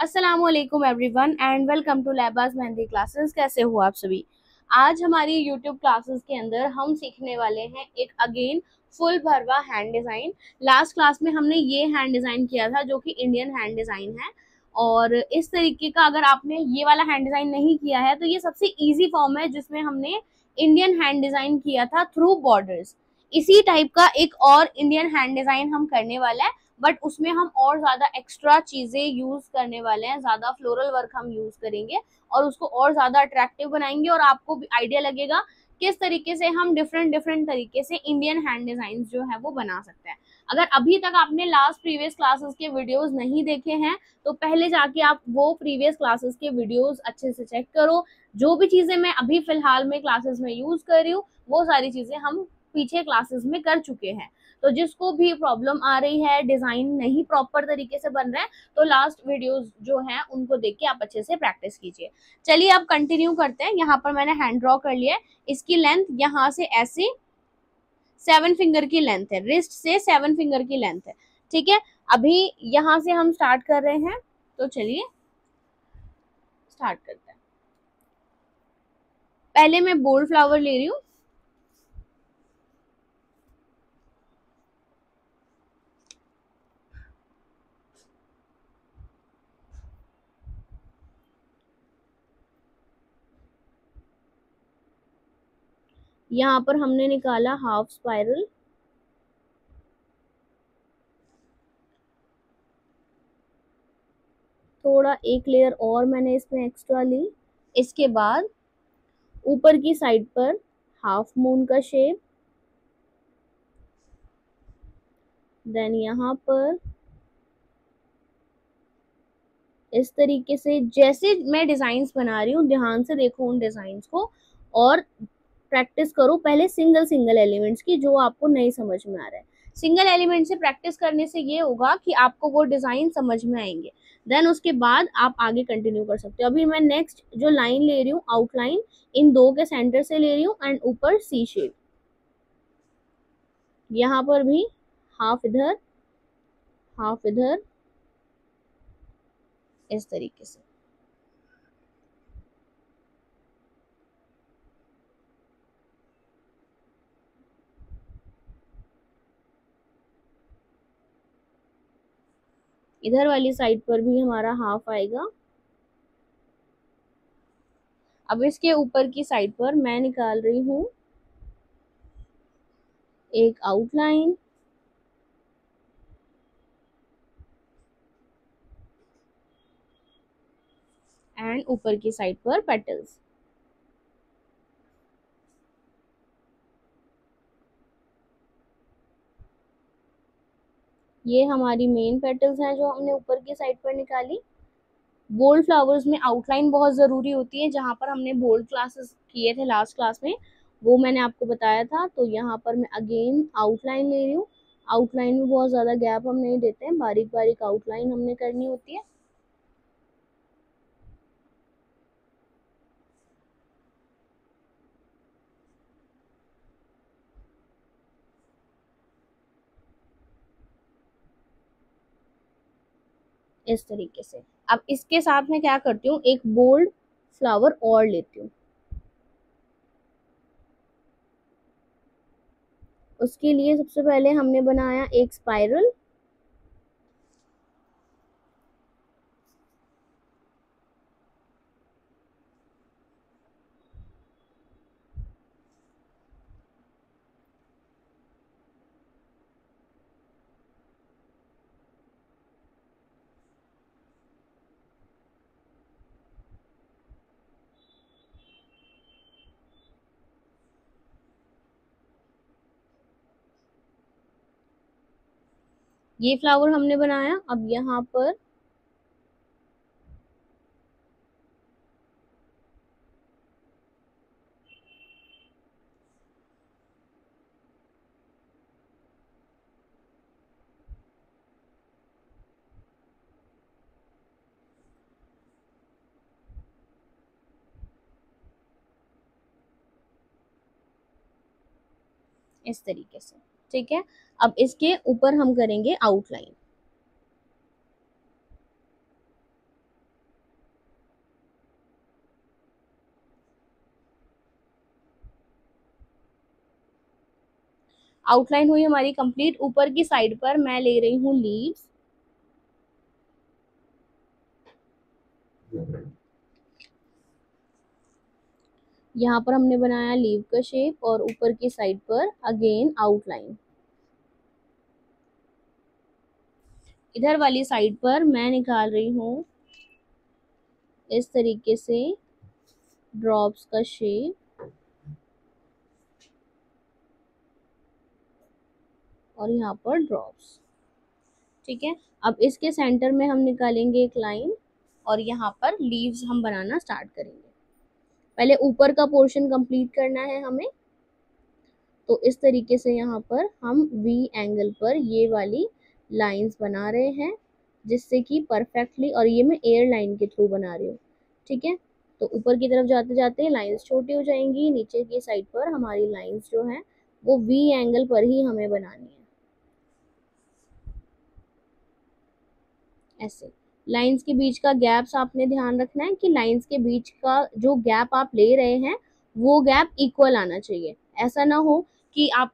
अस्सलामुअलैकुम everyone and welcome to लैबाज mehndi classes. कैसे हो आप सभी। आज हमारी यूट्यूब क्लासेस के अंदर हम सीखने वाले हैं एक अगेन फुल भरवा हैंड डिज़ाइन। लास्ट क्लास में हमने ये हैंड डिज़ाइन किया था जो कि इंडियन हैंड डिज़ाइन है, और इस तरीके का अगर आपने ये वाला हैंड डिज़ाइन नहीं किया है तो ये सबसे ईजी फॉर्म है जिसमें हमने इंडियन हैंड डिज़ाइन किया था थ्रू बॉर्डर्स। इसी टाइप का एक और इंडियन हैंड डिज़ाइन हम करने वाला है, बट उसमें हम और ज्यादा एक्स्ट्रा चीजें यूज करने वाले हैं, ज्यादा फ्लोरल वर्क हम यूज करेंगे और उसको और ज्यादा अट्रैक्टिव बनाएंगे और आपको भी आइडिया लगेगा किस तरीके से हम डिफरेंट डिफरेंट तरीके से इंडियन हैंड डिजाइन जो है वो बना सकते हैं। अगर अभी तक आपने लास्ट प्रीवियस क्लासेस के वीडियोस नहीं देखे हैं तो पहले जाके आप वो प्रीवियस क्लासेस के वीडियोस अच्छे से चेक करो। जो भी चीजें मैं अभी फिलहाल में क्लासेस में यूज कर रही हूँ वो सारी चीजें हम पीछे क्लासेस में कर चुके हैं। तो जिसको भी प्रॉब्लम आ रही है, डिजाइन नहीं प्रॉपर तरीके से बन रहा है, तो लास्ट वीडियोस जो हैं उनको देख के आप अच्छे से प्रैक्टिस कीजिए। चलिए अब कंटिन्यू करते हैं। यहाँ पर मैंने हैंड ड्रॉ कर लिया है। इसकी लेंथ यहाँ से ऐसे 7 फिंगर की लेंथ है, रिस्ट से 7 फिंगर की लेंथ है। ठीक है, अभी यहाँ से हम स्टार्ट कर रहे हैं, तो चलिए स्टार्ट करते हैं। पहले मैं बोल्ड फ्लावर ले रही हूँ। यहाँ पर हमने निकाला हाफ स्पाइरल, थोड़ा एक लेयर और मैंने इसमें एक्स्ट्रा ली। इसके बाद ऊपर की साइड पर हाफ मून का शेप, देन यहाँ पर इस तरीके से। जैसे मैं डिजाइन्स बना रही हूँ ध्यान से देखो उन डिजाइन्स को और प्रैक्टिस करो पहले सिंगल सिंगल एलिमेंट्स की जो आपको नहीं समझ में आ रहा है। सिंगल एलिमेंट से प्रैक्टिस करने से ये होगा कि आपको वो डिजाइन समझ में आएंगे, देन उसके बाद आप आगे कंटिन्यू कर सकते हो। अभी मैं नेक्स्ट जो लाइन ले रही हूँ आउटलाइन, इन दो के सेंटर से ले रही हूँ एंड ऊपर सी शेप। यहाँ पर भी हाफ इधर हाफ इधर, इस तरीके से। इधर वाली साइड पर भी हमारा हाफ आएगा। अब इसके ऊपर की साइड पर मैं निकाल रही हूँ एक आउटलाइन, एंड ऊपर की साइड पर पेटल्स। ये हमारी मेन पेटल्स हैं जो हमने ऊपर की साइड पर निकाली। बोल्ड फ्लावर्स में आउटलाइन बहुत ज़रूरी होती है, जहाँ पर हमने बोल्ड क्लासेस किए थे लास्ट क्लास में वो मैंने आपको बताया था। तो यहाँ पर मैं अगेन आउटलाइन ले रही हूँ। आउटलाइन में बहुत ज़्यादा गैप हम नहीं देते हैं, बारीक बारीक आउटलाइन हमने करनी होती है। इस तरीके से। अब इसके साथ में क्या करती हूँ, एक बोल्ड फ्लावर और लेती हूँ। उसके लिए सबसे पहले हमने बनाया एक स्पाइरल, ये फ्लावर हमने बनाया। अब यहाँ पर इस तरीके से। ठीक है, अब इसके ऊपर हम करेंगे आउटलाइन। आउटलाइन हुई हमारी कंप्लीट। ऊपर की साइड पर मैं ले रही हूँ लीव्स। यहाँ पर हमने बनाया लीव का शेप और ऊपर की साइड पर अगेन आउटलाइन। इधर वाली साइड पर मैं निकाल रही हूँ इस तरीके से ड्रॉप्स का शेप और यहाँ पर ड्रॉप्स। ठीक है, अब इसके सेंटर में हम निकालेंगे एक लाइन और यहाँ पर लीव्स हम बनाना स्टार्ट करेंगे। पहले ऊपर का पोर्शन कंप्लीट करना है हमें, तो इस तरीके से यहाँ पर हम वी एंगल पर ये वाली लाइंस बना रहे हैं, जिससे कि परफेक्टली, और ये मैं एयर लाइन के थ्रू बना रही हूँ। ठीक है, तो ऊपर की तरफ जाते जाते लाइंस छोटी हो जाएंगी, नीचे की साइड पर हमारी लाइंस जो है वो वी एंगल पर ही हमें बनानी है। ऐसे लाइंस के बीच का गैप्स आपने ध्यान रखना है कि लाइंस के बीच का जो गैप आप ले रहे हैं वो गैप इक्वल आना चाहिए। ऐसा ना हो कि आप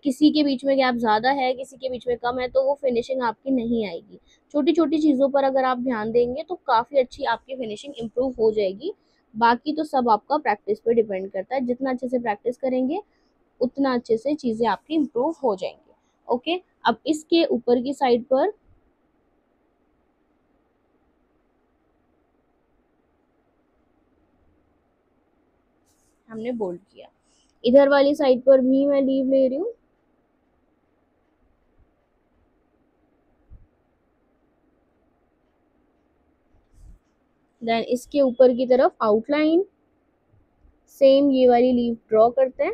किसी के बीच में गैप ज़्यादा है, किसी के बीच में कम है, तो वो फिनिशिंग आपकी नहीं आएगी। छोटी छोटी चीज़ों पर अगर आप ध्यान देंगे तो काफ़ी अच्छी आपकी फिनिशिंग इम्प्रूव हो जाएगी। बाकी तो सब आपका प्रैक्टिस पे डिपेंड करता है, जितना अच्छे से प्रैक्टिस करेंगे उतना अच्छे से चीज़ें आपकी इम्प्रूव हो जाएंगी। ओके, अब इसके ऊपर की साइड पर हमने बोल्ड किया। इधर वाली साइड पर भी मैं लीव ले रही हूँ। देन इसके ऊपर की तरफ आउटलाइन, सेम ये वाली लीव ड्रॉ करते हैं।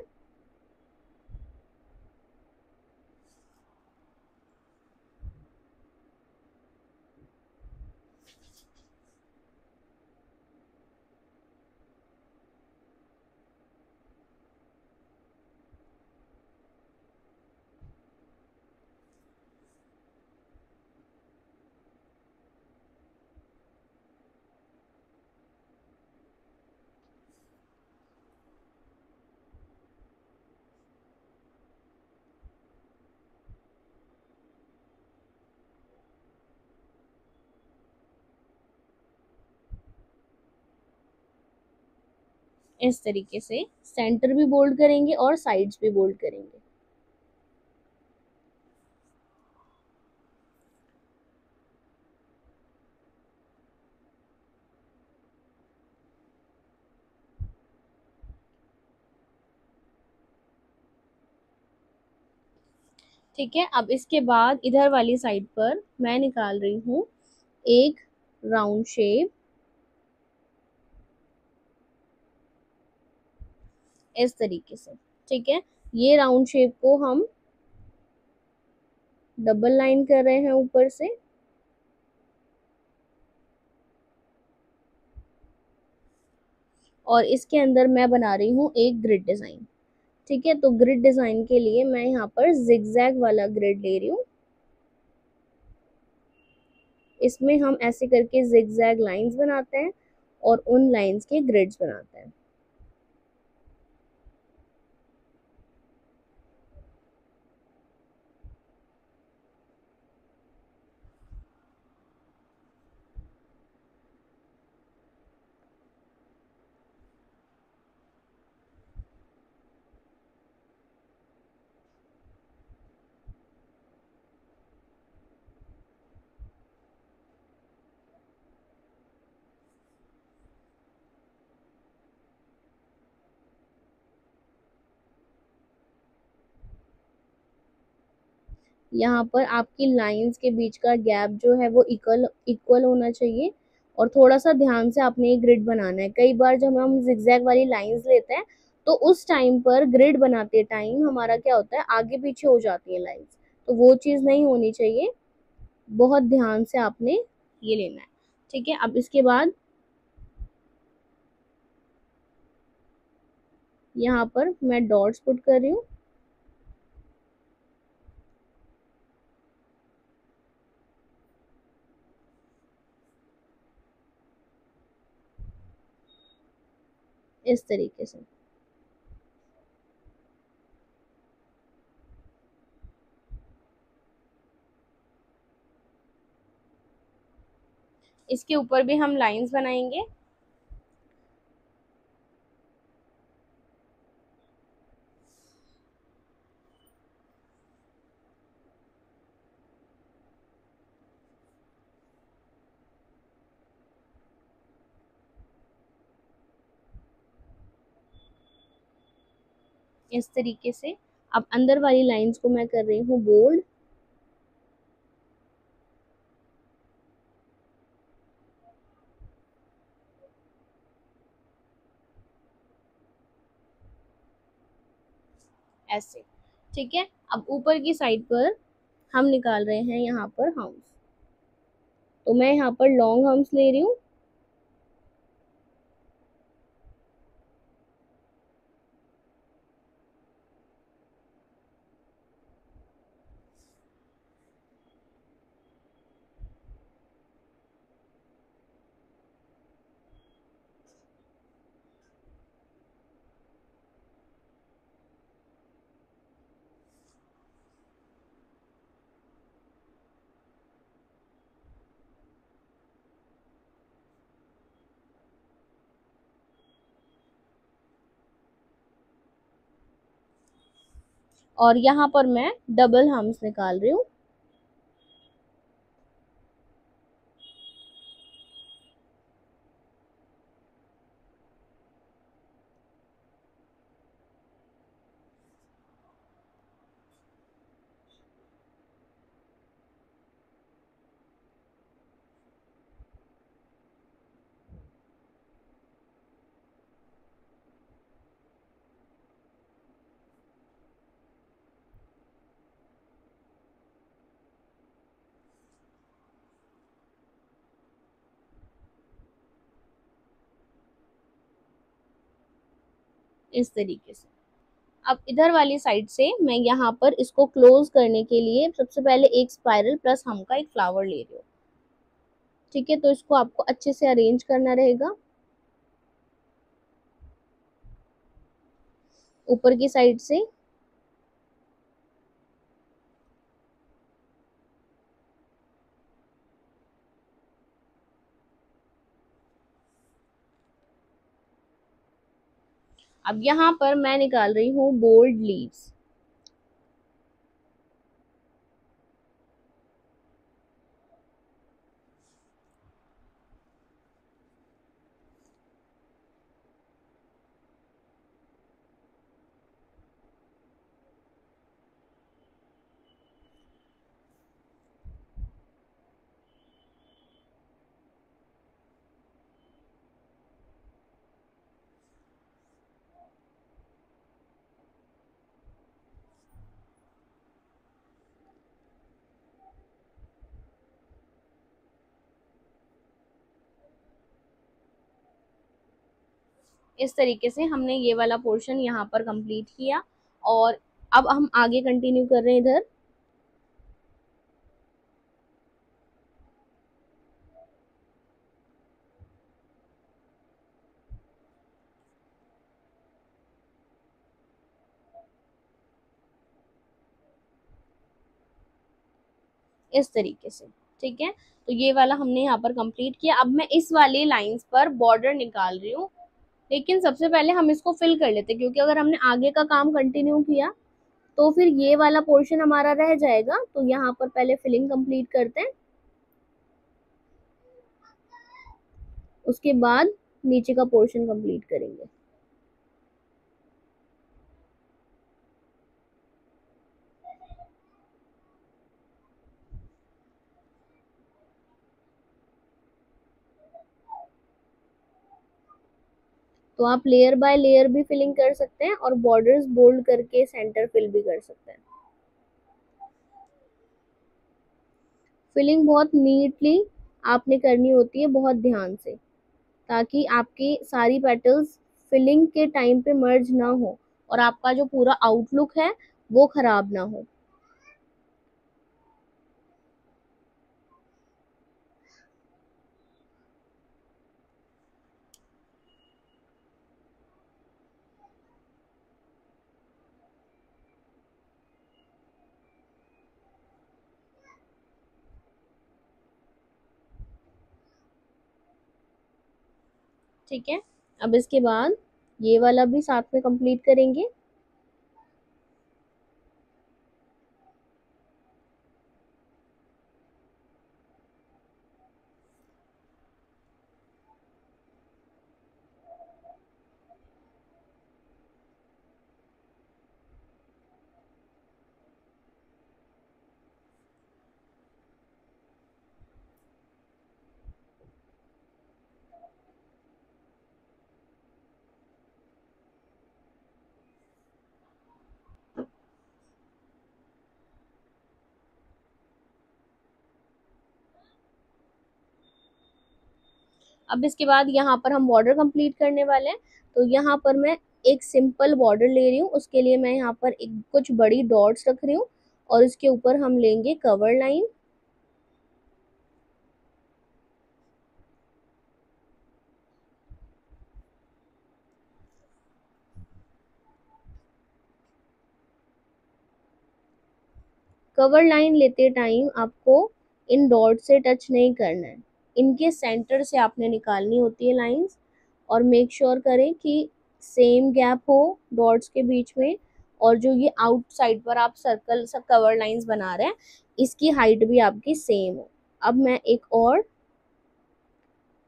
इस तरीके से सेंटर भी बोल्ड करेंगे और साइड्स भी बोल्ड करेंगे। ठीक है, अब इसके बाद इधर वाली साइड पर मैं निकाल रही हूँ एक राउंड शेप इस तरीके से। ठीक है, ये राउंड शेप को हम डबल लाइन कर रहे हैं ऊपर से, और इसके अंदर मैं बना रही हूँ एक ग्रिड डिजाइन। ठीक है, तो ग्रिड डिजाइन के लिए मैं यहाँ पर जिगजैग वाला ग्रिड ले रही हूँ। इसमें हम ऐसे करके जिगजैग लाइंस बनाते हैं और उन लाइंस के ग्रिड्स बनाते हैं। यहाँ पर आपकी लाइंस के बीच का गैप जो है वो इक्वल इक्वल होना चाहिए, और थोड़ा सा ध्यान से आपने ये ग्रिड बनाना है। कई बार जब हम जिगजैग वाली लाइंस लेते हैं तो उस टाइम पर ग्रिड बनाते टाइम हमारा क्या होता है, आगे पीछे हो जाती है लाइंस, तो वो चीज़ नहीं होनी चाहिए। बहुत ध्यान से आपने ये लेना है। ठीक है, अब इसके बाद यहाँ पर मैं डॉट्स पुट कर रही हूँ। इस तरीके से इसके ऊपर भी हम लाइंस बनाएंगे। इस तरीके से अब अंदर वाली लाइंस को मैं कर रही हूँ बोल्ड। ऐसे, ठीक है। अब ऊपर की साइड पर हम निकाल रहे हैं यहाँ पर हम्स। तो मैं यहाँ पर लॉन्ग हम्स ले रही हूँ। और यहाँ पर मैं डबल हम्स निकाल रही हूँ। इस तरीके से अब इधर वाली साइड से मैं यहाँ पर इसको क्लोज करने के लिए सबसे पहले एक स्पाइरल प्लस हम का एक फ्लावर ले रही हूँ। ठीक है, तो इसको आपको अच्छे से अरेंज करना रहेगा ऊपर की साइड से। अब यहाँ पर मैं निकाल रही हूँ बोल्ड लीव्स। इस तरीके से हमने ये वाला पोर्शन यहाँ पर कंप्लीट किया और अब हम आगे कंटिन्यू कर रहे हैं इधर। इस तरीके से, ठीक है। तो ये वाला हमने यहाँ पर कंप्लीट किया। अब मैं इस वाली लाइंस पर बॉर्डर निकाल रही हूँ, लेकिन सबसे पहले हम इसको फिल कर लेते हैं क्योंकि अगर हमने आगे का काम कंटिन्यू किया तो फिर ये वाला पोर्शन हमारा रह जाएगा। तो यहाँ पर पहले फिलिंग कंप्लीट करते हैं, उसके बाद नीचे का पोर्शन कंप्लीट करेंगे। तो आप लेयर बाय लेयर भी फिलिंग कर सकते हैं और बॉर्डर्स बोल्ड करके सेंटर फिल भी कर सकते हैं। फिलिंग बहुत नीटली आपने करनी होती है, बहुत ध्यान से, ताकि आपकी सारी पेटल्स फिलिंग के टाइम पे मर्ज ना हो और आपका जो पूरा आउटलुक है वो खराब ना हो। ठीक है, अब इसके बाद ये वाला भी साथ में कंप्लीट करेंगे। अब इसके बाद यहाँ पर हम बॉर्डर कंप्लीट करने वाले हैं। तो यहाँ पर मैं एक सिंपल बॉर्डर ले रही हूँ, उसके लिए मैं यहाँ पर एक कुछ बड़ी डॉट्स रख रही हूँ और इसके ऊपर हम लेंगे कवर लाइन। कवर लाइन लेते टाइम आपको इन डॉट से टच नहीं करना है, इनके सेंटर से आपने निकालनी होती है लाइंस। और मेक श्योर करें कि सेम गैप हो डॉट्स के बीच में, और जो ये आउटसाइड पर आप सर्कल सब कवर लाइंस बना रहे हैं इसकी हाइट भी आपकी सेम हो। अब मैं एक और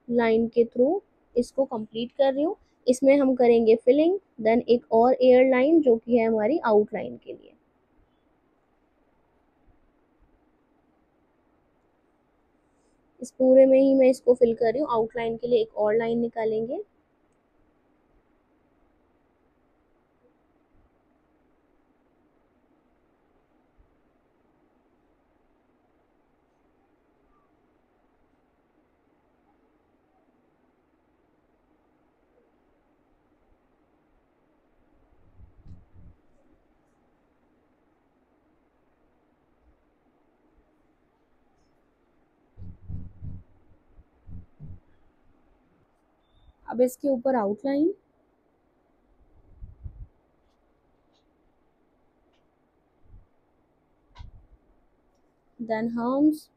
लाइन के थ्रू इसको कंप्लीट कर रही हूँ। इसमें हम करेंगे फिलिंग, देन एक और एयर लाइन जो कि है हमारी आउटलाइन के लिए। इस पूरे में ही मैं इसको फिल कर रही हूँ। आउटलाइन के लिए एक और लाइन निकालेंगे। अब इसके ऊपर आउटलाइन, देन हम्स,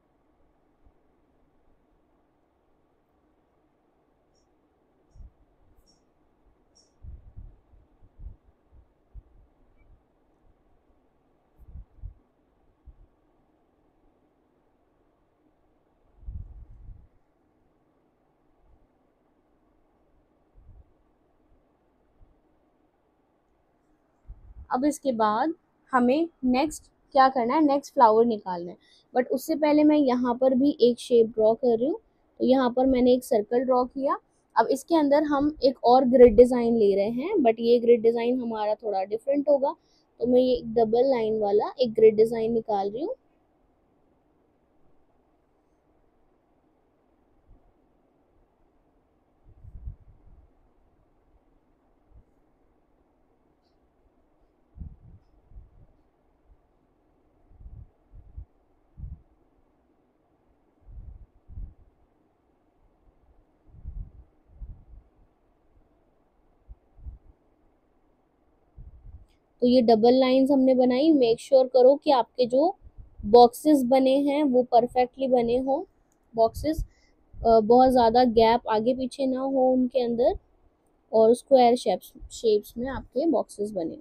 अब इसके बाद हमें नेक्स्ट क्या करना है, नेक्स्ट फ्लावर निकालना है। बट उससे पहले मैं यहाँ पर भी एक शेप ड्रॉ कर रही हूँ। तो यहाँ पर मैंने एक सर्कल ड्रॉ किया। अब इसके अंदर हम एक और ग्रिड डिज़ाइन ले रहे हैं, बट ये ग्रिड डिज़ाइन हमारा थोड़ा डिफरेंट होगा। तो मैं ये डबल लाइन वाला एक ग्रिड डिज़ाइन निकाल रही हूँ। तो ये डबल लाइंस हमने बनाई। मेक श्योर करो कि आपके जो बॉक्सेस बने हैं वो परफेक्टली बने हों। बॉक्सेस बहुत ज़्यादा गैप आगे पीछे ना हो उनके अंदर, और स्क्वायर शेप्स में आपके बॉक्सेस बने।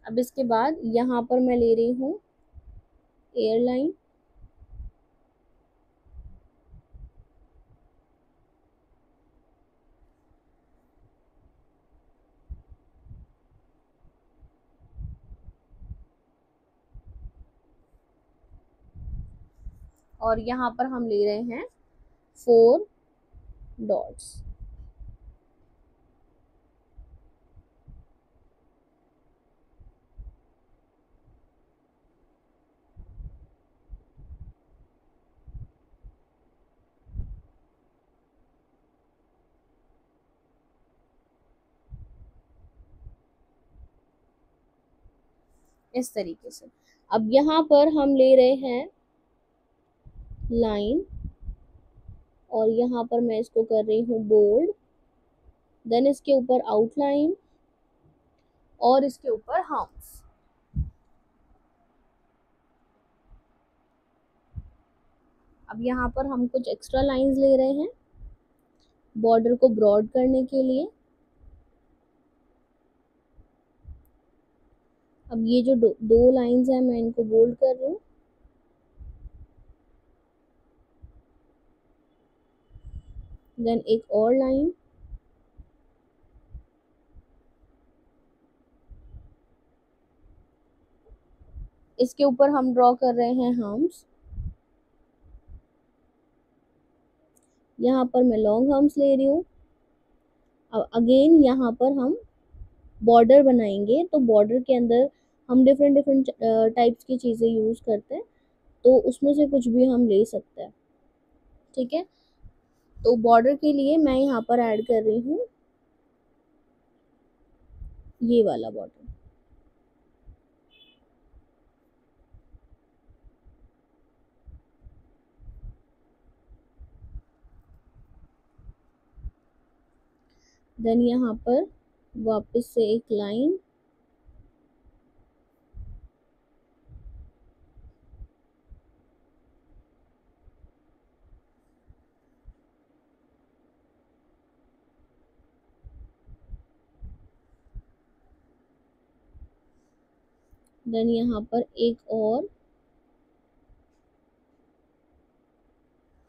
अब इसके बाद यहाँ पर मैं ले रही हूँ एयरलाइन, और यहाँ पर हम ले रहे हैं 4 डॉट्स। इस तरीके से। अब यहाँ पर हम ले रहे हैं लाइन, और यहाँ पर मैं इसको कर रही हूँ बोल्ड, देन इसके ऊपर आउटलाइन, और इसके ऊपर हम्स। अब यहाँ पर हम कुछ एक्स्ट्रा लाइंस ले रहे हैं बॉर्डर को ब्रॉड करने के लिए। अब ये जो दो लाइंस हैं मैं इनको बोल्ड कर रही हूँ। देन एक और लाइन, इसके ऊपर हम ड्रॉ कर रहे हैं हम्स। यहाँ पर मैं लॉन्ग हम्स ले रही हूँ। अब अगेन यहाँ पर हम बॉर्डर बनाएंगे, तो बॉर्डर के अंदर हम डिफरेंट डिफरेंट टाइप्स की चीज़ें यूज़ करते हैं, तो उसमें से कुछ भी हम ले सकते हैं। ठीक है, तो बॉर्डर के लिए मैं यहाँ पर ऐड कर रही हूँ ये वाला बॉर्डर। देन यहाँ पर वापस से एक लाइन, देन यहाँ पर एक और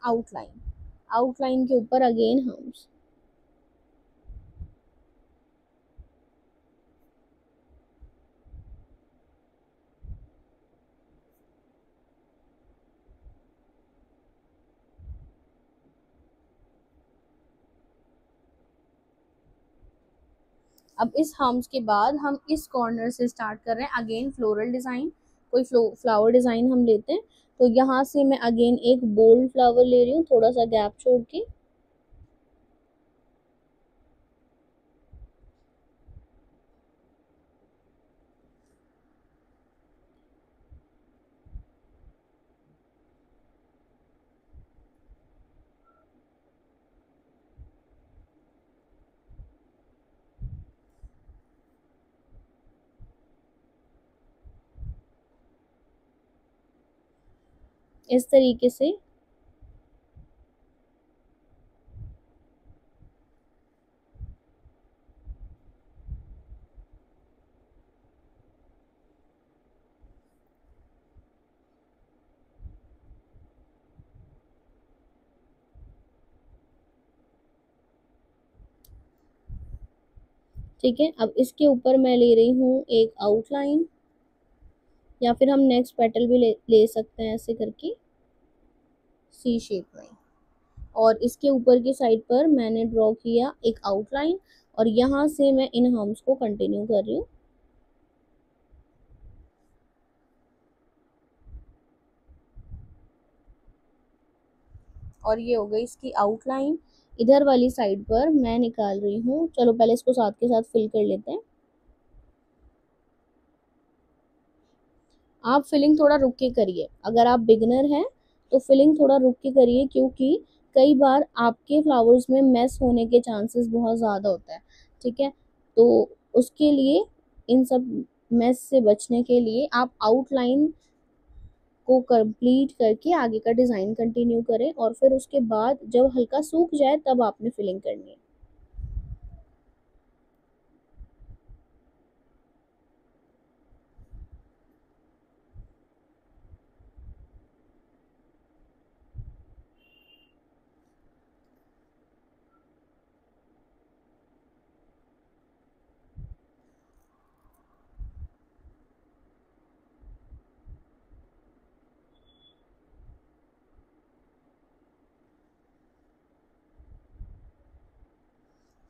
आउटलाइन, आउटलाइन के ऊपर अगेन हम्स। अब इस हम्स के बाद हम इस कॉर्नर से स्टार्ट कर रहे हैं अगेन फ्लोरल डिज़ाइन, कोई फ्लावर डिज़ाइन हम लेते हैं। तो यहाँ से मैं अगेन एक बोल्ड फ्लावर ले रही हूँ, थोड़ा सा गैप छोड़ के। इस तरीके से ठीक है। अब इसके ऊपर मैं ले रही हूँ एक आउटलाइन, या फिर हम नेक्स्ट पेटल भी ले सकते हैं ऐसे करके सी शेप में। और इसके ऊपर की साइड पर मैंने ड्रॉ किया एक आउटलाइन, और यहाँ से मैं इन हम्स को कंटिन्यू कर रही हूँ। और ये हो गई इसकी आउटलाइन। इधर वाली साइड पर मैं निकाल रही हूँ, चलो पहले इसको साथ के साथ फिल कर लेते हैं। आप फिलिंग थोड़ा रुक के करिए, अगर आप बिगनर हैं तो फिलिंग थोड़ा रुक के करिए, क्योंकि कई बार आपके फ्लावर्स में मेस होने के चांसेस बहुत ज़्यादा होता है। ठीक है, तो उसके लिए, इन सब मेस से बचने के लिए आप आउटलाइन को कंप्लीट करके आगे का डिज़ाइन कंटिन्यू करें, और फिर उसके बाद जब हल्का सूख जाए तब आपने फिलिंग करनी है।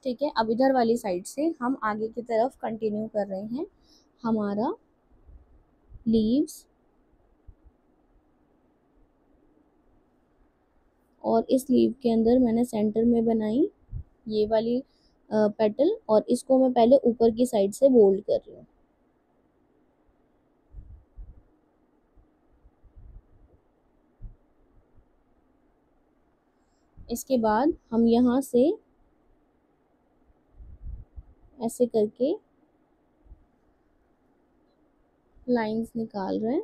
ठीक है, अब इधर वाली साइड से हम आगे की तरफ कंटिन्यू कर रहे हैं हमारा लीव्स। और इस लीव के अंदर मैंने सेंटर में बनाई ये वाली पेटल, और इसको मैं पहले ऊपर की साइड से बोल्ड कर रही हूँ। इसके बाद हम यहाँ से ऐसे करके लाइंस निकाल रहे हैं।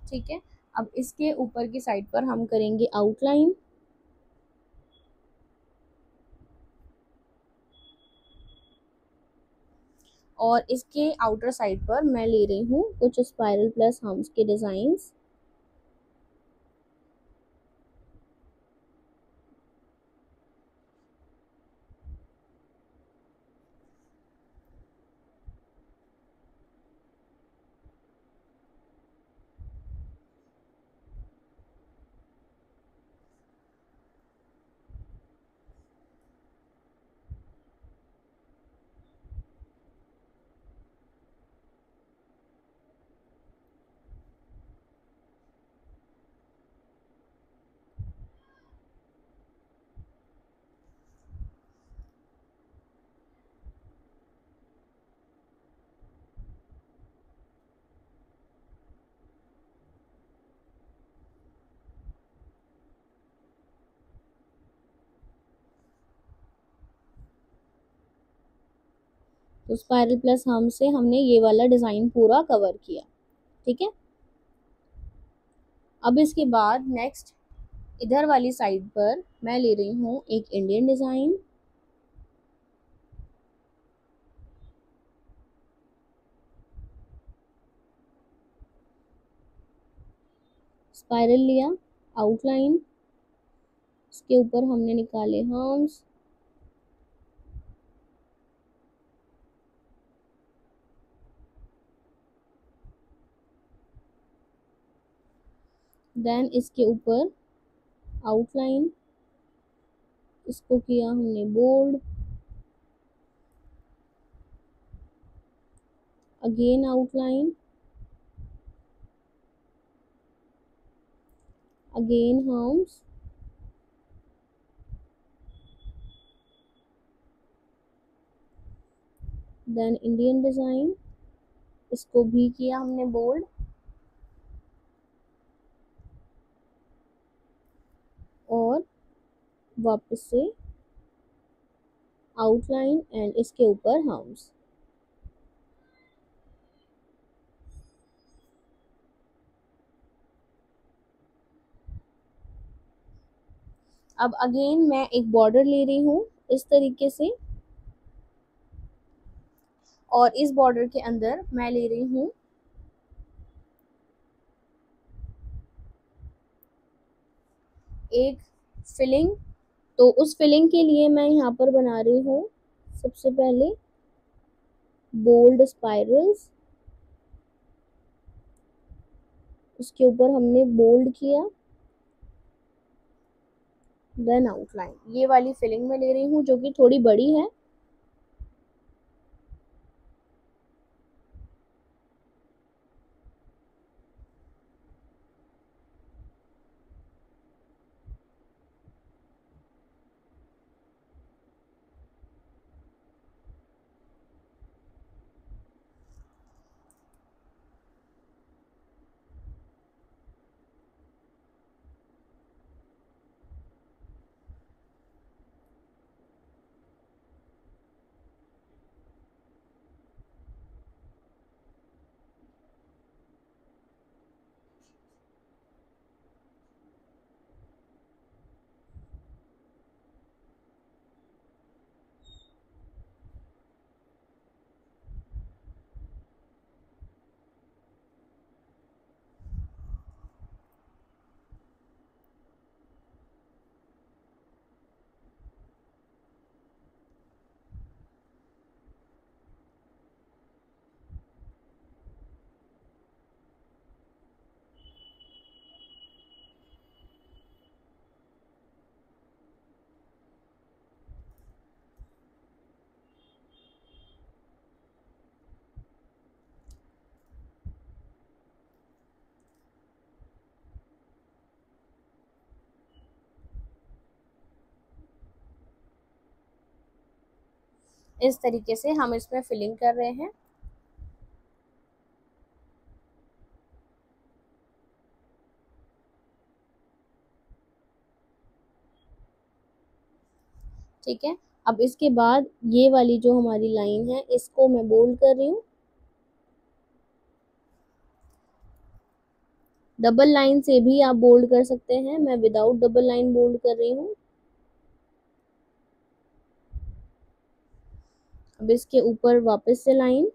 ठीक है, अब इसके ऊपर की साइड पर हम करेंगे आउटलाइन। और इसके आउटर साइड पर मैं ले रही हूँ कुछ स्पाइरल प्लस हम्स के डिजाइन्स। तो स्पाइरल प्लस हम से हमने ये वाला डिजाइन पूरा कवर किया। ठीक है, अब इसके बाद नेक्स्ट इधर वाली साइड पर मैं ले रही हूँ एक इंडियन डिजाइन। स्पाइरल लिया, आउटलाइन, इसके ऊपर हमने निकाले हम्स, देन इसके ऊपर आउटलाइन, इसको किया हमने bold, again outline, again hums, then Indian design, इसको भी किया हमने बोल्ड, और वापस से आउटलाइन एंड इसके ऊपर हम्स। अब अगेन मैं एक बॉर्डर ले रही हूँ इस तरीके से, और इस बॉर्डर के अंदर मैं ले रही हूँ एक फिलिंग। तो उस फिलिंग के लिए मैं यहाँ पर बना रही हूँ सबसे पहले बोल्ड स्पाइरल्स, उसके ऊपर हमने बोल्ड किया, देन आउटलाइन। ये वाली फिलिंग मैं ले रही हूँ जो कि थोड़ी बड़ी है। इस तरीके से हम इसमें फिलिंग कर रहे हैं। ठीक है, अब इसके बाद ये वाली जो हमारी लाइन है इसको मैं बोल्ड कर रही हूँ। डबल लाइन से भी आप बोल्ड कर सकते हैं, मैं विदाउट डबल लाइन बोल्ड कर रही हूँ। अब इसके ऊपर वापस से लाइन,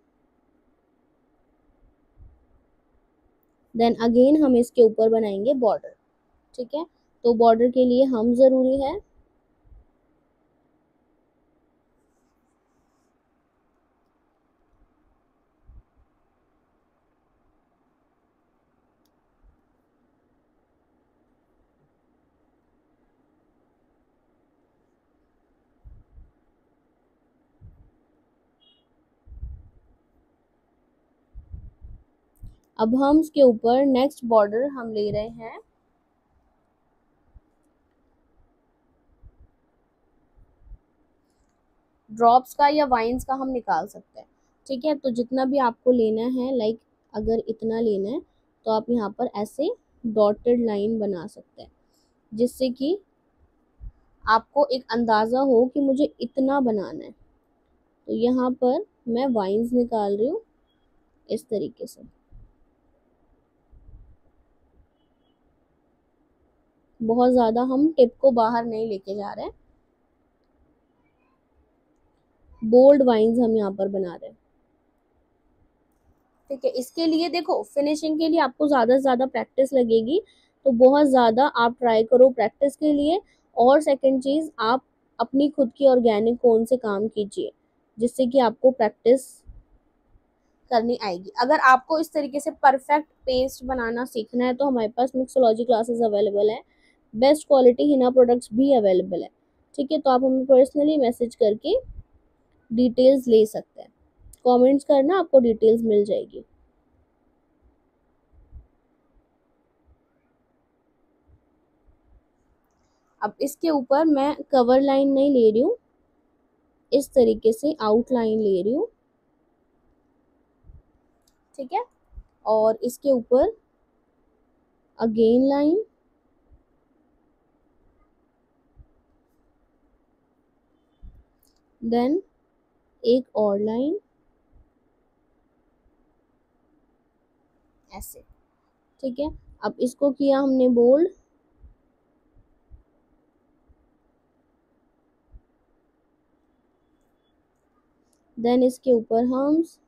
देन अगेन हम इसके ऊपर बनाएंगे बॉर्डर। ठीक है, तो बॉर्डर के लिए हम जरूरी है अब हम इसके ऊपर नेक्स्ट बॉर्डर हम ले रहे हैं ड्रॉप्स का या वाइन्स का हम निकाल सकते हैं। ठीक है, तो जितना भी आपको लेना है, लाइक अगर इतना लेना है तो आप यहाँ पर ऐसे डॉटेड लाइन बना सकते हैं, जिससे कि आपको एक अंदाज़ा हो कि मुझे इतना बनाना है। तो यहाँ पर मैं वाइन्स निकाल रही हूँ इस तरीके से। बहुत ज़्यादा हम टिप को बाहर नहीं लेके जा रहे हैं, बोल्ड वाइन्स हम यहाँ पर बना रहे हैं। ठीक है, इसके लिए देखो फिनिशिंग के लिए आपको ज़्यादा से ज़्यादा प्रैक्टिस लगेगी, तो बहुत ज़्यादा आप ट्राई करो प्रैक्टिस के लिए। और सेकंड चीज़, आप अपनी खुद की ऑर्गेनिक कोन से काम कीजिए, जिससे कि आपको प्रैक्टिस करनी आएगी। अगर आपको इस तरीके से परफेक्ट पेस्ट बनाना सीखना है तो हमारे पास मिक्सोलॉजी क्लासेस अवेलेबल है, बेस्ट क्वालिटी हिना प्रोडक्ट्स भी अवेलेबल है। ठीक है, तो आप हमें पर्सनली मैसेज करके डिटेल्स ले सकते हैं, कमेंट्स करना, आपको डिटेल्स मिल जाएगी। अब इसके ऊपर मैं कवर लाइन नहीं ले रही हूँ, इस तरीके से आउटलाइन ले रही हूँ। ठीक है, और इसके ऊपर अगेन लाइन, देन एक और लाइन ऐसे। ठीक है, अब इसको किया हमने बोल्ड, देन इसके ऊपर हम्स,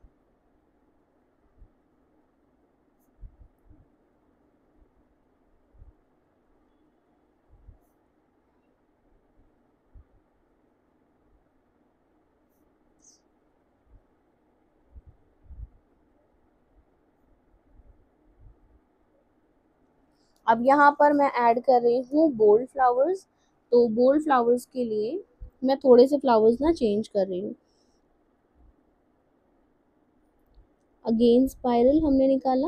अब यहाँ पर मैं ऐड कर रही हूँ बोल्ड फ्लावर्स। तो बोल्ड फ्लावर्स के लिए मैं थोड़े से फ्लावर्स ना चेंज कर रही हूँ। अगेन स्पाइरल हमने निकाला,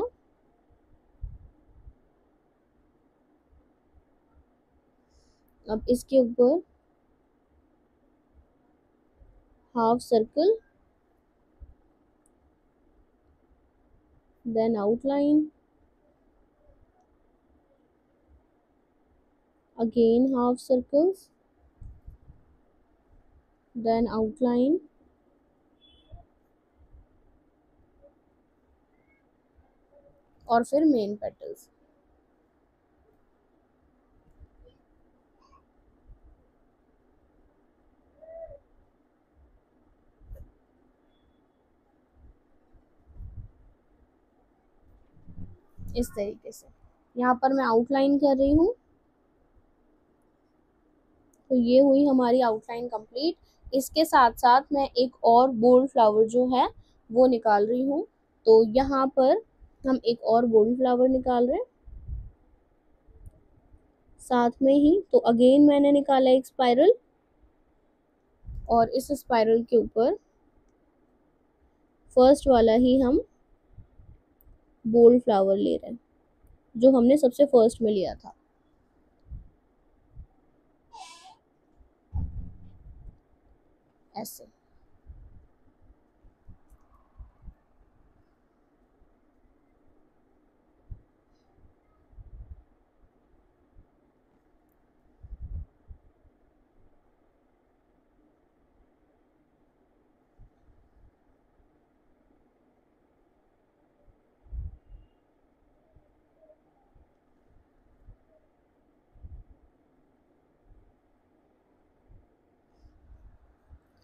अब इसके ऊपर half circle, then outline, again half circles, then outline, और फिर मेन पेटल्स। इस तरीके से यहाँ पर मैं आउटलाइन कर रही हूँ। तो ये हुई हमारी आउटलाइन कंप्लीट। इसके साथ साथ मैं एक और बोल्ड फ्लावर जो है वो निकाल रही हूँ। तो यहाँ पर हम एक और बोल्ड फ्लावर निकाल रहे हैं साथ में ही। तो अगेन मैंने निकाला एक स्पाइरल, और इस स्पाइरल के ऊपर फर्स्ट वाला ही हम बोल्ड फ्लावर ले रहे हैं जो हमने सबसे फर्स्ट में लिया था। ऐसे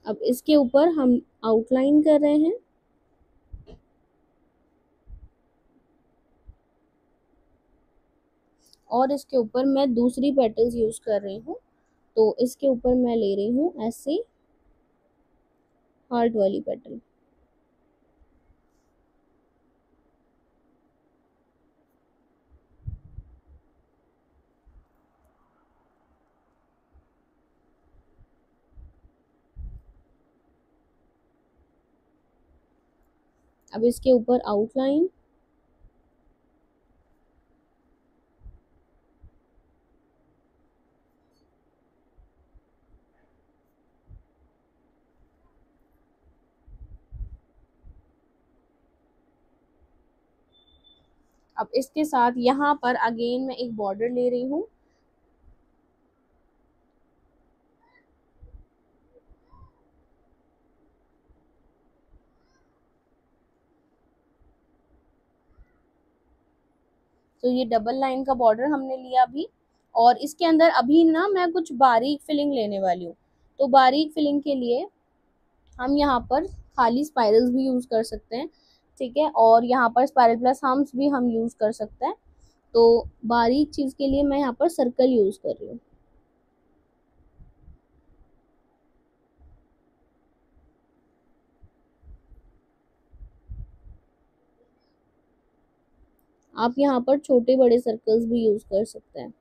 अब इसके ऊपर हम आउटलाइन कर रहे हैं। और इसके ऊपर मैं दूसरी पेटल्स यूज कर रही हूँ, तो इसके ऊपर मैं ले रही हूँ ऐसे हार्ट वाली पेटल। अब इसके ऊपर आउटलाइन। अब इसके साथ यहाँ पर अगेन मैं एक बॉर्डर ले रही हूँ। तो ये डबल लाइन का बॉर्डर हमने लिया अभी। और इसके अंदर अभी ना मैं कुछ बारीक फिलिंग लेने वाली हूँ। तो बारीक फिलिंग के लिए हम यहाँ पर खाली स्पाइरल्स भी यूज कर सकते हैं, ठीक है, और यहाँ पर स्पाइरल प्लस हम्स भी हम यूज कर सकते हैं। तो बारीक चीज के लिए मैं यहाँ पर सर्कल यूज कर रही हूँ। आप यहाँ पर छोटे बड़े सर्कल्स भी यूज कर सकते हैं।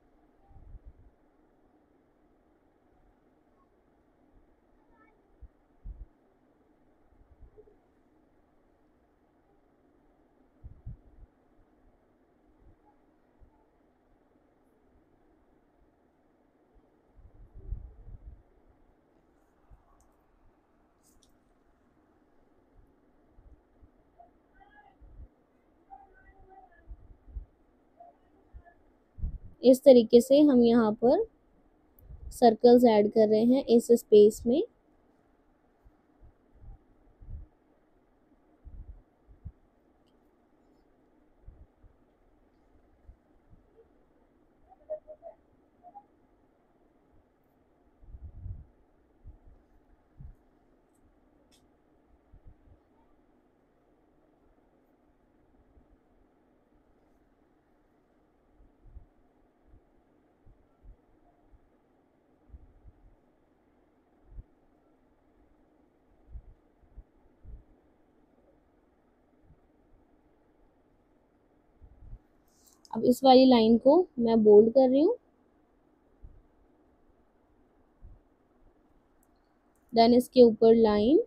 इस तरीके से हम यहाँ पर सर्कल्स ऐड कर रहे हैं इस स्पेस में। अब इस वाली लाइन को मैं बोल्ड कर रही हूँ। देन इसके ऊपर लाइन।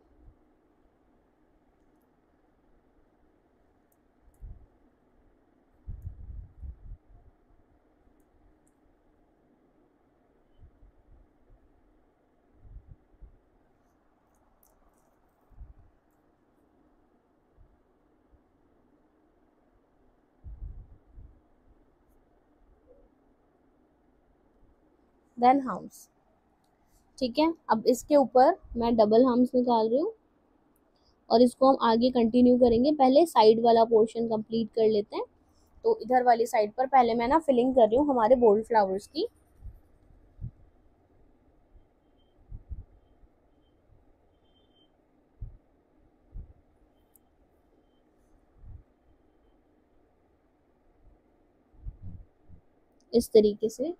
Then hums. ठीक है, अब इसके ऊपर मैं डबल हम्स निकाल रही हूँ और इसको हम आगे कंटिन्यू करेंगे। पहले साइड वाला पोर्शन कंप्लीट कर लेते हैं। तो इधर वाली साइड पर पहले मैं ना फिलिंग कर रही हूँ हमारे बोल्ड फ्लावर्स की। इस तरीके से।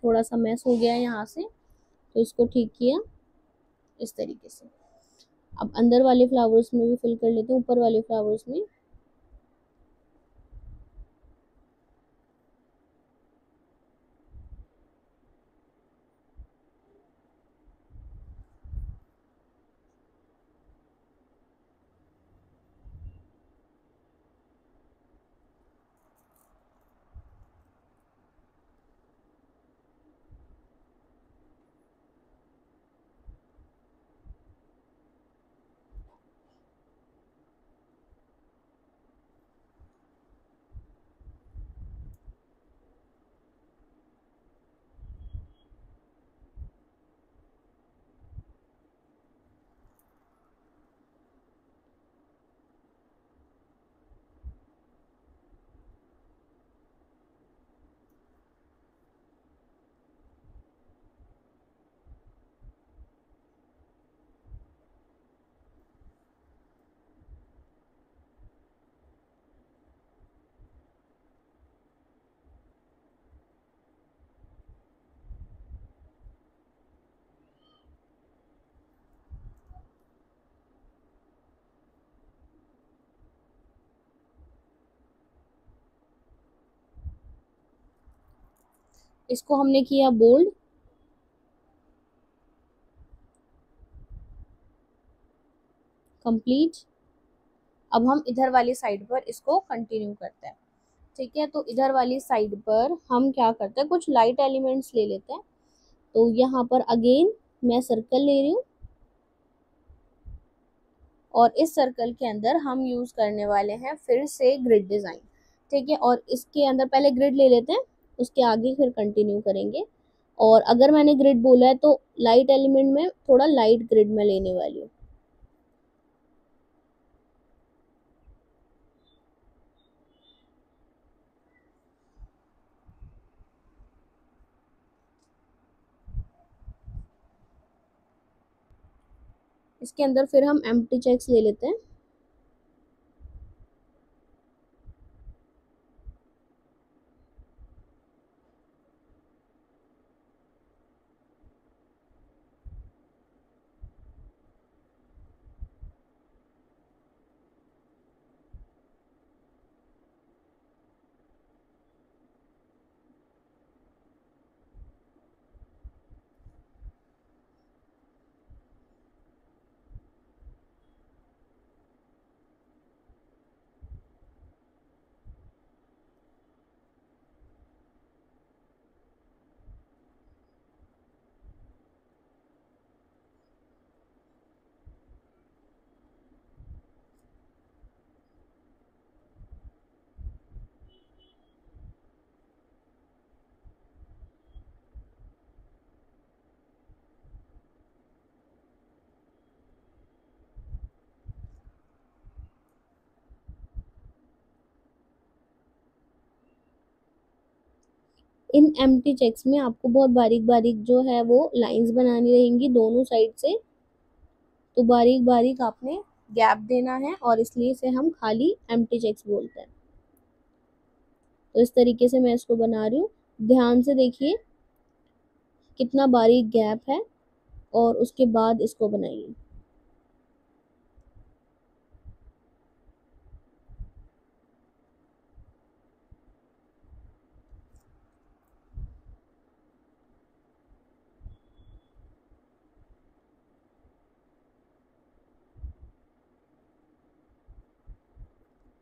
थोड़ा सा मैस हो गया है यहाँ से, तो इसको ठीक किया। इस तरीके से। अब अंदर वाले फ्लावर्स में भी फिल कर लेते हैं, ऊपर वाले फ्लावर्स में। इसको हमने किया बोल्ड। कंप्लीट। अब हम इधर वाली साइड पर इसको कंटिन्यू करते हैं। ठीक है, तो इधर वाली साइड पर हम क्या करते हैं, कुछ लाइट एलिमेंट्स ले लेते हैं। तो यहाँ पर अगेन मैं सर्कल ले रही हूँ, और इस सर्कल के अंदर हम यूज करने वाले हैं फिर से ग्रिड डिजाइन। ठीक है, और इसके अंदर पहले ग्रिड ले लेते हैं, उसके आगे फिर कंटिन्यू करेंगे। और अगर मैंने ग्रिड बोला है तो लाइट एलिमेंट में थोड़ा लाइट ग्रिड में लेने वाली हूँ। इसके अंदर फिर हम एम्प्टी चेक्स ले लेते हैं। इन एम्प्टी चेक्स में आपको बहुत बारीक बारीक जो है वो लाइंस बनानी रहेंगी दोनों साइड से। तो बारीक बारीक आपने गैप देना है, और इसलिए इसे हम खाली एम्प्टी चेक्स बोलते हैं। तो इस तरीके से मैं इसको बना रही हूँ। ध्यान से देखिए कितना बारीक गैप है, और उसके बाद इसको बनाइए।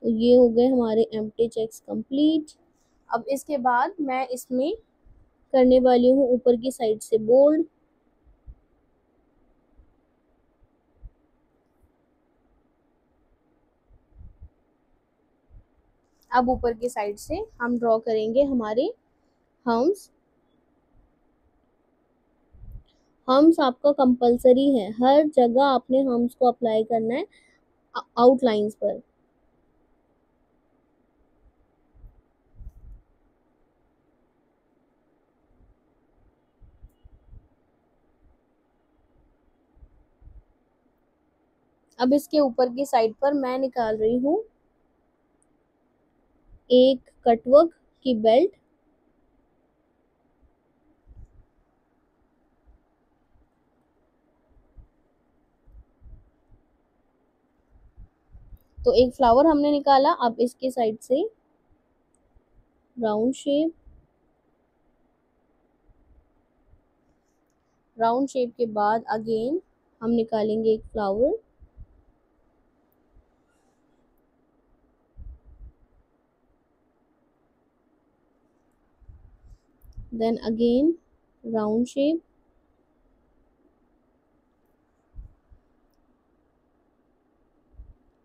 तो ये हो गए हमारे एम्प्टी चेक्स कंप्लीट। अब इसके बाद मैं इसमें करने वाली हूँ ऊपर की साइड से बोल्ड। अब ऊपर की साइड से हम ड्रॉ करेंगे हमारे हम्स। हम्स आपका कंपलसरी है, हर जगह आपने हम्स को अप्लाई करना है आउटलाइंस पर। अब इसके ऊपर की साइड पर मैं निकाल रही हूँ एक कटवर्क की बेल्ट। तो एक फ्लावर हमने निकाला। अब इसके साइड से राउंड शेप, राउंड शेप के बाद अगेन हम निकालेंगे एक flower, then again round shape,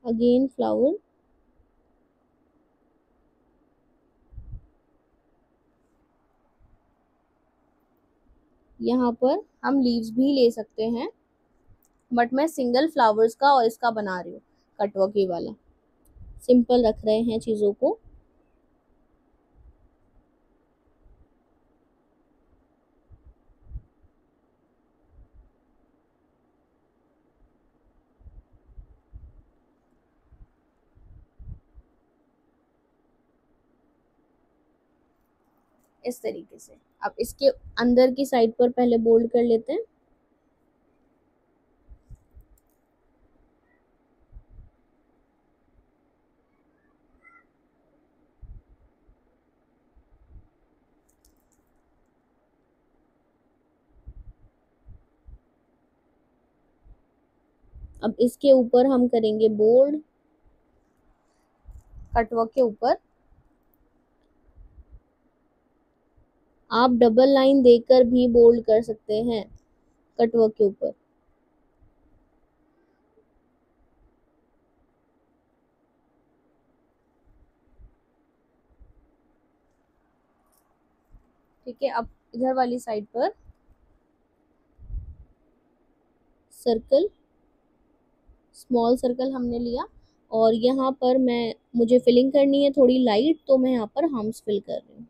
again flower, यहाँ पर हम लीव्स भी ले सकते हैं, बट मैं सिंगल फ्लावर्स का और इसका बना रही हूँ, कटवर्की वाला। सिंपल रख रहे हैं चीज़ों को। इस तरीके से। अब इसके अंदर की साइड पर पहले बोल्ड कर लेते हैं। अब इसके ऊपर हम करेंगे बोल्ड, कटवर्क के ऊपर। आप डबल लाइन देकर भी बोल्ड कर सकते हैं कटवर्क के ऊपर। ठीक है, अब इधर वाली साइड पर सर्कल, स्मॉल सर्कल हमने लिया, और यहाँ पर मुझे फिलिंग करनी है थोड़ी लाइट, तो मैं यहाँ पर हम्स फिल कर रही हूँ।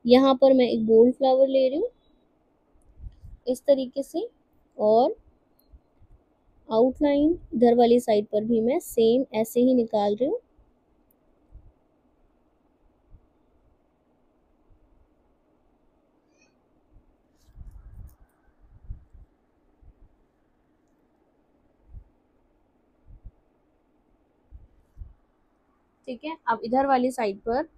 यहाँ पर मैं एक बोल्ड फ्लावर ले रही हूँ इस तरीके से, और आउटलाइन इधर वाली साइड पर भी मैं सेम ऐसे ही निकाल रही हूँ। ठीक है, अब इधर वाली साइड पर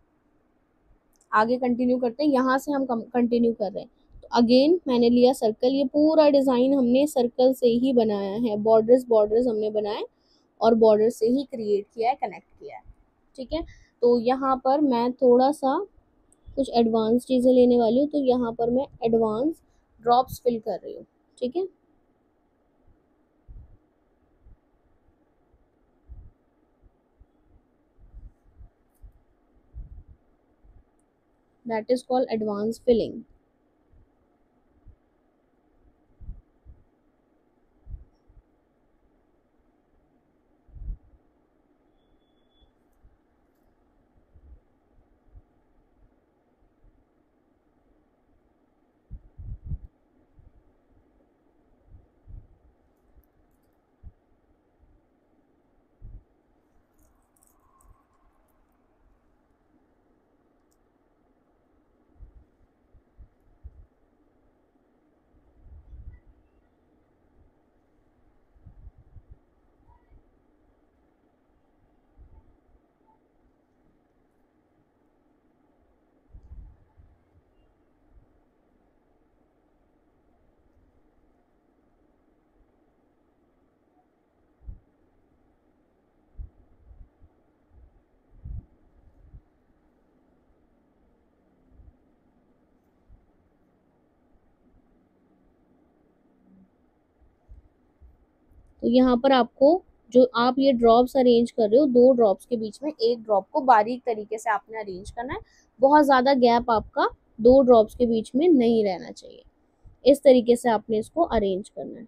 आगे कंटिन्यू करते हैं। यहाँ से हम कंटिन्यू कर रहे हैं। तो अगेन मैंने लिया सर्कल, ये पूरा डिज़ाइन हमने सर्कल से ही बनाया है, बॉर्डर्स बॉर्डर्स हमने बनाए और बॉर्डर से ही क्रिएट किया है, कनेक्ट किया है। ठीक है, तो यहाँ पर मैं थोड़ा सा कुछ एडवांस चीज़ें लेने वाली हूँ, तो यहाँ पर मैं एडवांस ड्रॉप्स फिल कर रही हूँ। ठीक है, that is called advance filling. तो यहाँ पर आपको जो आप ये ड्रॉप्स अरेंज कर रहे हो, 2 ड्रॉप्स के बीच में एक ड्रॉप को बारीक तरीके से आपने अरेंज करना है। बहुत ज़्यादा गैप आपका 2 ड्रॉप्स के बीच में नहीं रहना चाहिए। इस तरीके से आपने इसको अरेंज करना है।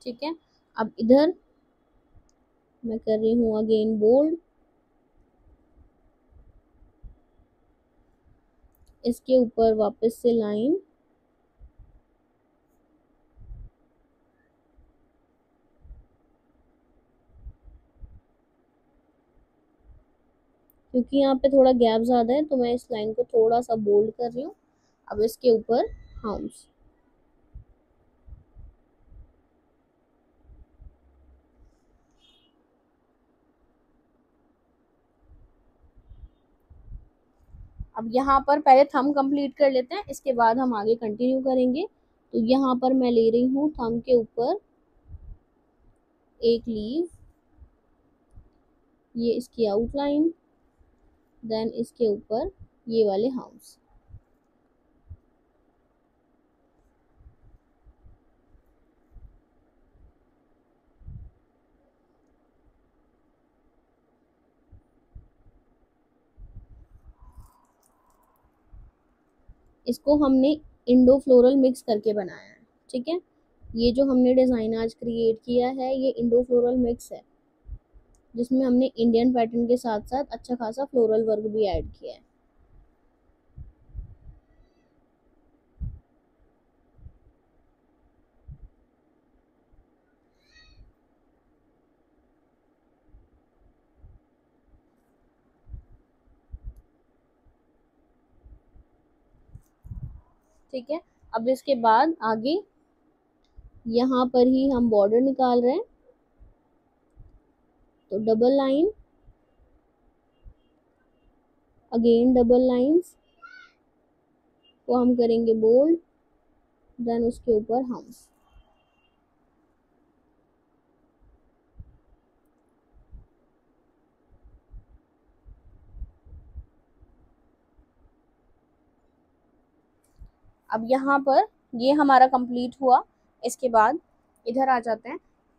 ठीक है, अब इधर मैं कर रही हूँ अगेन बोल्ड, इसके ऊपर वापस से लाइन, क्योंकि यहाँ पे थोड़ा गैप ज़्यादा है तो मैं इस लाइन को थोड़ा सा बोल्ड कर रही हूँ। अब इसके ऊपर हाउस, अब यहाँ पर पहले थंब कंप्लीट कर लेते हैं, इसके बाद हम आगे कंटिन्यू करेंगे। तो यहाँ पर मैं ले रही हूँ थंब के ऊपर एक लीव, ये इसकी आउटलाइन, देन इसके ऊपर ये वाले हाउस। इसको हमने इंडो फ्लोरल मिक्स करके बनाया है। ठीक है, ये जो हमने डिज़ाइन आज क्रिएट किया है ये इंडो फ्लोरल मिक्स है, जिसमें हमने इंडियन पैटर्न के साथ साथ अच्छा खासा फ्लोरल वर्क भी ऐड किया है। ठीक है, अब इसके बाद आगे यहाँ पर ही हम बॉर्डर निकाल रहे हैं, तो double line, again double lines को हम करेंगे बोल्ड, देन उसके ऊपर हाउस। अब यहाँ पर ये हमारा कंप्लीट हुआ। इसके बाद इधर आ जाते हैं,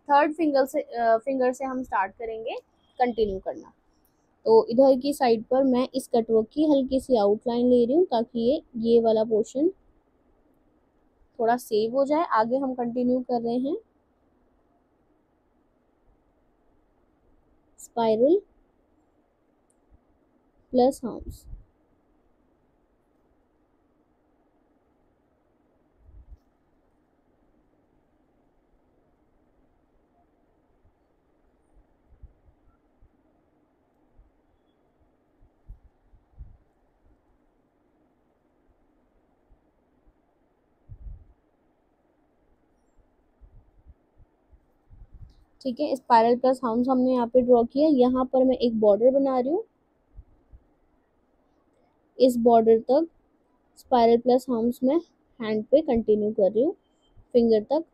थर्ड फिंगर से हम स्टार्ट करेंगे कंटिन्यू करना। तो इधर की साइड पर मैं इस कटवर्क की हल्की सी आउटलाइन ले रही हूँ ताकि ये वाला पोर्शन थोड़ा सेव हो जाए। आगे हम कंटिन्यू कर रहे हैं स्पाइरल प्लस हाउस। ठीक है, स्पाइरल प्लस हाउस हमने यहाँ पे ड्रॉ किया। यहाँ पर मैं एक बॉर्डर बना रही हूँ, इस बॉर्डर तक स्पाइरल प्लस हाउस में हैंड पे कंटिन्यू कर रही हूँ फिंगर तक।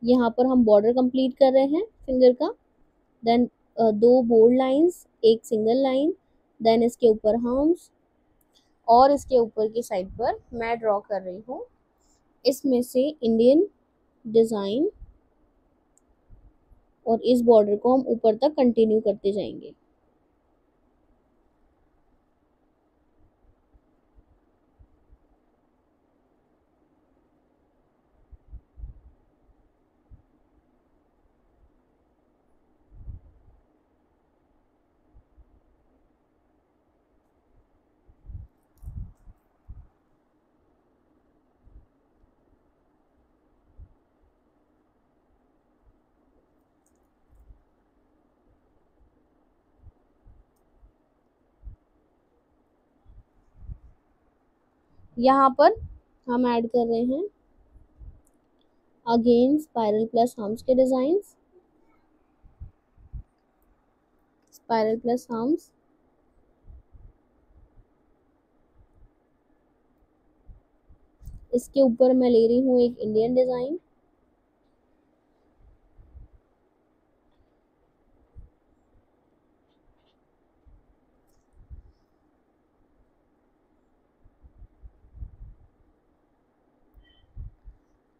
यहाँ पर हम बॉर्डर कंप्लीट कर रहे हैं फिंगर का, देन 2 बोल्ड लाइंस, एक सिंगल लाइन, देन इसके ऊपर हाउस, और इसके ऊपर की साइड पर मैं ड्रॉ कर रही हूँ इसमें से इंडियन डिज़ाइन, और इस बॉर्डर को हम ऊपर तक कंटिन्यू करते जाएंगे। यहाँ पर हम ऐड कर रहे हैं अगेन स्पाइरल प्लस हम्स के डिजाइन, स्पाइरल प्लस हम्स। इसके ऊपर मैं ले रही हूँ एक इंडियन डिजाइन,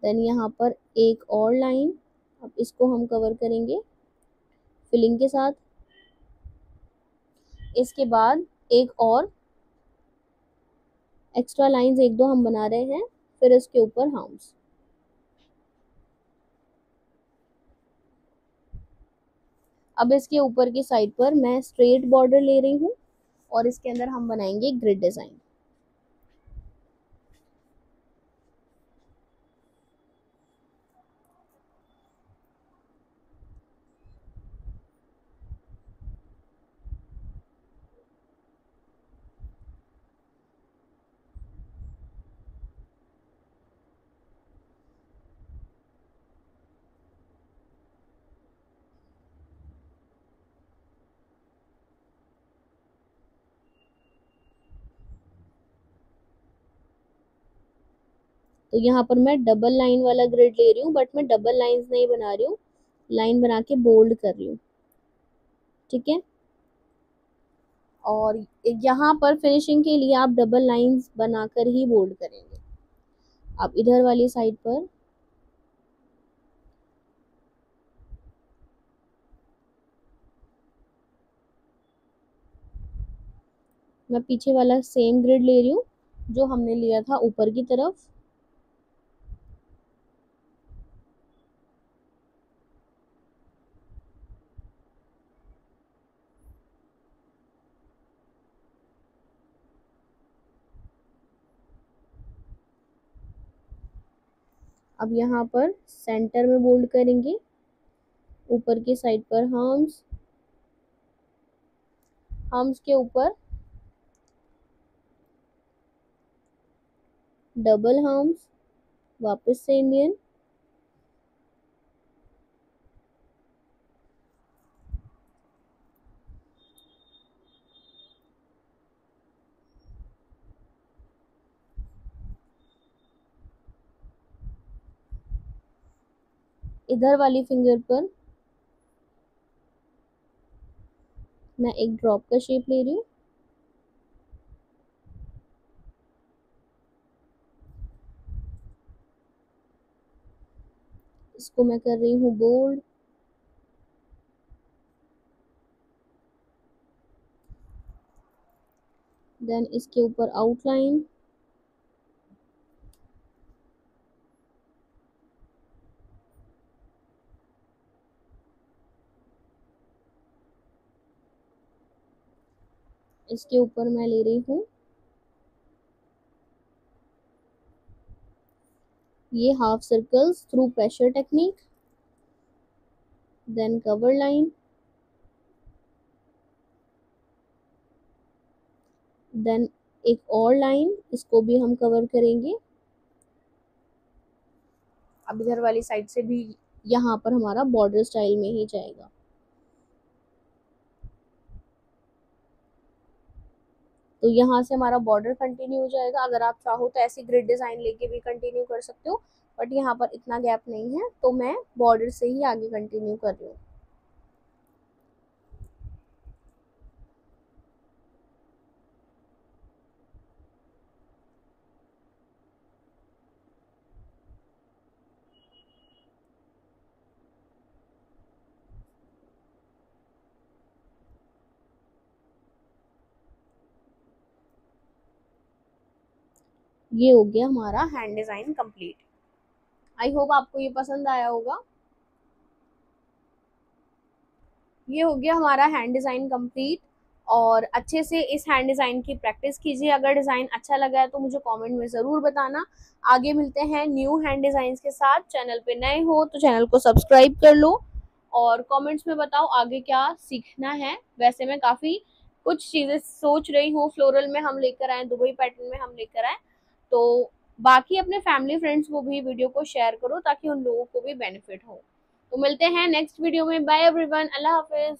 देन यहाँ पर एक और लाइन, अब इसको हम कवर करेंगे फिलिंग के साथ। इसके बाद एक और एक्स्ट्रा लाइंस एक दो हम बना रहे हैं, फिर इसके ऊपर हम्स। अब इसके ऊपर की साइड पर मैं स्ट्रेट बॉर्डर ले रही हूँ और इसके अंदर हम बनाएंगे ग्रिड डिजाइन। तो यहाँ पर मैं डबल लाइन वाला ग्रिड ले रही हूँ, बट मैं डबल लाइंस नहीं बना रही हूँ, लाइन बना के बोल्ड कर रही हूँ, ठीक है। और यहाँ पर फिनिशिंग के लिए आप डबल लाइंस बनाकर ही बोल्ड करेंगे। अब इधर वाली साइड पर मैं पीछे वाला सेम ग्रिड ले रही हूँ जो हमने लिया था ऊपर की तरफ। अब यहाँ पर सेंटर में बोल्ड करेंगे, ऊपर की साइड पर हम्स, हम्स के ऊपर डबल हम्स, वापस से इंडियन, इधर वाली फिंगर पर मैं एक ड्रॉप का शेप ले रही हूँ, इसको मैं कर रही हूँ बोल्ड। देन इसके ऊपर आउटलाइन, इसके ऊपर मैं ले रही हूँ ये half circles through pressure technique, then cover line, then एक और लाइन, इसको भी हम कवर करेंगे। अब इधर वाली साइड से भी यहाँ पर हमारा बॉर्डर स्टाइल में ही जाएगा। तो यहाँ से हमारा बॉर्डर कंटिन्यू हो जाएगा। अगर आप चाहो तो ऐसी ग्रिड डिजाइन लेके भी कंटिन्यू कर सकते हो, बट यहाँ पर इतना गैप नहीं है तो मैं बॉर्डर से ही आगे कंटिन्यू कर रही हूँ। ये हो गया हमारा hand design complete. I hope आपको ये पसंद आया होगा। ये हो गया हमारा हैंड डिजाइन कंप्लीट। और अच्छे से इस हैंड डिजाइन की प्रैक्टिस कीजिए। अगर डिजाइन अच्छा लगा है तो मुझे कमेंट में जरूर बताना। आगे मिलते हैं न्यू हैंड डिजाइन के साथ। चैनल पे नए हो तो चैनल को सब्सक्राइब कर लो और कमेंट्स में बताओ आगे क्या सीखना है। वैसे मैं काफी कुछ चीजें सोच रही हूँ, फ्लोरल में हम लेकर आए, दुबई पैटर्न में हम लेकर आए, तो बाकी अपने फैमिली फ्रेंड्स को भी वीडियो को शेयर करो ताकि उन लोगों को भी बेनिफिट हो। तो मिलते हैं नेक्स्ट वीडियो में। बाय एवरीवन, अल्लाह हाफिज।